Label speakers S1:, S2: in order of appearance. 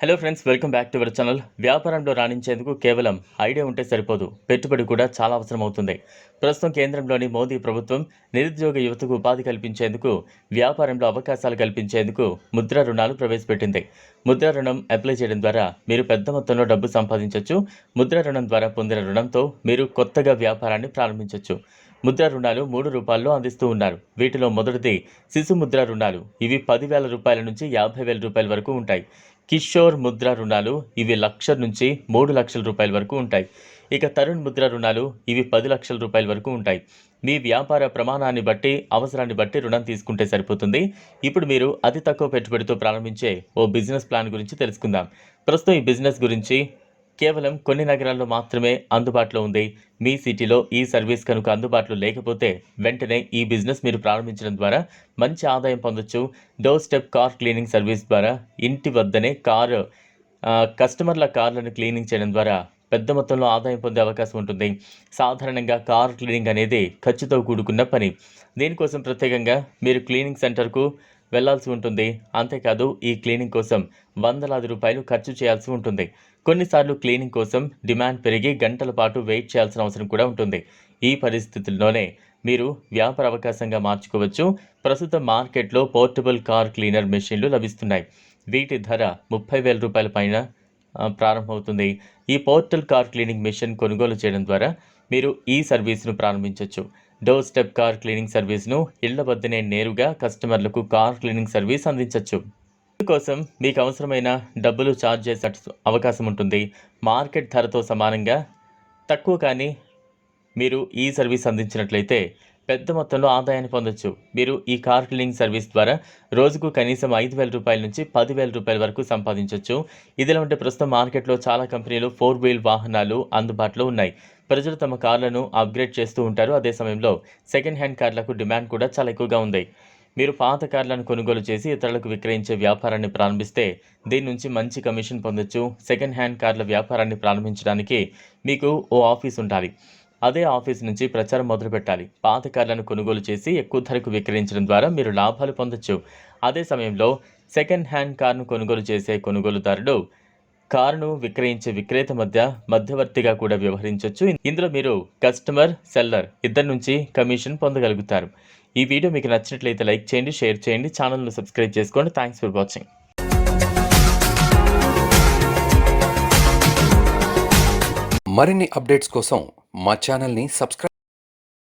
S1: Hello friends, welcome back to our channel. వ్యాపారంలో రాణించేందుకు కేవలం idea ఉంటే సరిపోదు, పెట్టుబడి కూడా చాలా అవసరం అవుతుంది. ప్రస్తుతం కేంద్రంలోని మోదీ ప్రభుత్వం నిరుద్యోగ యువతకు ఉపాధి కల్పించేందుకు, వ్యాపారంలో అవకాశాలు కల్పించేందుకు ముద్రా రుణాలు ప్రవేశపెట్టింది. ముద్రా రుణం అప్లై చేయడం ద్వారా మీరు పెద్ద మొత్తంలో డబ్బు సంపాదించవచ్చు. ముద్రా రుణం ద్వారా పొందిన రుణంతో మీరు కొత్తగా వ్యాపారాన్ని ప్రారంభించవచ్చు. ముద్రా రుణాలు 3 రూపాల్లో అందిస్తూ ఉన్నారు. వీటిలో మొదటిది శిశు ముద్రా రుణాలు. ఇవి 10,000 రూపాయల నుంచి 50,000 రూపాయల వరకు ఉంటాయి. కిషోర్ ముద్రా రుణాలు ఇవి 1,00,000 నుంచి 3 లక్షల రూపాయల వరకు ఉంటాయి. ఇక తరుణ్ ముద్రా రుణాలు ఇవి 10 లక్షల రూపాయల వరకు ఉంటాయి. మీ వ్యాపార ప్రమాణాన్ని బట్టి, అవసరాన్ని బట్టి రుణం తీసుకుంటే సరిపోతుంది. ఇప్పుడు మీరు అతి తక్కువ పెట్టుబడితో ప్రారంభించే ఓ బిజినెస్ ప్లాన్ గురించి తెలుసుకుందాం. ప్రస్తుతం ఈ బిజినెస్ గురించి కేవలం కొన్ని నగరాల్లో మాత్రమే అందుబాటులో ఉంది. మీ సిటీలో ఈ సర్వీస్ కనుక అందుబాటులో లేకపోతే వెంటనే ఈ బిజినెస్ మీరు ప్రారంభించడం ద్వారా మంచి ఆదాయం పొందొచ్చు. Door step car cleaning service ద్వారా ఇంటి వద్దనే కస్టమర్ల కార్లను క్లీనింగ్ చేయడం ద్వారా పెద్ద మొత్తంలో ఆదాయం పొందే అవకాశం ఉంటుంది. సాధారణంగా కార్ క్లీనింగ్ అనేది ఖర్చుతో కూడుకున్న పని. దీనికోసం ప్రత్యేకంగా మీరు క్లీనింగ్ సెంటర్కు వెళ్లాల్సి ఉంటుంది. అంతేకాదు ఈ క్లీనింగ్ కోసం వందలాది రూపాయలు ఖర్చు చేయాల్సి ఉంటుంది. కొన్నిసార్లు క్లీనింగ్ కోసం డిమాండ్ పెరిగి గంటల పాటు వెయిట్ చేయాల్సిన అవసరం కూడా ఉంటుంది. ఈ పరిస్థితుల్లోనే మీరు వ్యాపార అవకాశంగా మార్చుకోవచ్చు. ప్రస్తుతం మార్కెట్లో పోర్టబుల్ కార్ క్లీనర్ మెషిన్లు లభిస్తున్నాయి. వీటి ధర 30,000 రూపాయల పైన ప్రారంభమవుతుంది. ఈ పోర్టల్ కార్ క్లీనింగ్ మెషిన్ కొనుగోలు చేయడం ద్వారా మీరు ఈ సర్వీస్ను ప్రారంభించవచ్చు. డోర్ స్టెప్ కార్ క్లీనింగ్ సర్వీస్ను ఇళ్ల వద్దనే నేరుగా కస్టమర్లకు కార్ క్లీనింగ్ సర్వీస్ అందించవచ్చు. ఇందుకోసం మీకు అవసరమైన డబ్బులు ఛార్జ్ చేసే అవకాశం ఉంటుంది. మార్కెట్ ధరతో సమానంగా తక్కువ కానీ మీరు ఈ సర్వీస్ అందించినట్లయితే పెద్ద మొత్తంలో ఆదాయాన్ని పొందొచ్చు. మీరు ఈ కార్ క్లీనింగ్ సర్వీస్ ద్వారా రోజుకు కనీసం 5,000 రూపాయల నుంచి 10,000 రూపాయల వరకు సంపాదించవచ్చు. ఇదిలా ఉంటే ప్రస్తుతం మార్కెట్లో చాలా కంపెనీలు 4 వీల్ వాహనాలు అందుబాటులో ఉన్నాయి. ప్రజలు తమ కార్లను అప్గ్రేడ్ చేస్తూ ఉంటారు. అదే సమయంలో సెకండ్ హ్యాండ్ కార్లకు డిమాండ్ కూడా చాలా ఎక్కువగా ఉంది. మీరు పాత కార్లను కొనుగోలు చేసి ఇతరులకు విక్రయించే వ్యాపారాన్ని ప్రారంభిస్తే దీని నుంచి మంచి కమిషన్ పొందొచ్చు. సెకండ్ హ్యాండ్ కార్ల వ్యాపారాన్ని ప్రారంభించడానికి మీకు ఓ ఆఫీస్ ఉండాలి. అదే ఆఫీస్ నుంచి ప్రచారం మొదలుపెట్టాలి. పాత కార్లను కొనుగోలు చేసి ఎక్కువ ధరకు విక్రయించడం ద్వారా మీరు లాభాలు పొందొచ్చు. అదే సమయంలో సెకండ్ హ్యాండ్ కార్ను కొనుగోలు చేసే కొనుగోలుదారుడు కారును విక్రయించే విక్రేత మధ్యవర్తిగా కూడా వ్యవహరించవచ్చు. ఇందులో మీరు కస్టమర్, సెల్లర్ ఇద్దరి నుంచి కమిషన్ పొందగలుగుతారు. ఈ వీడియో మీకు నచ్చినట్లయితే లైక్ చేయండి, షేర్ చేయండి, ఛానల్ను సబ్స్క్రైబ్ చేసుకోండి. Thanks for watching.
S2: మరిన్ని అప్డేట్స్ కోసం మా ఛానల్ని సబ్స్క్రైబ్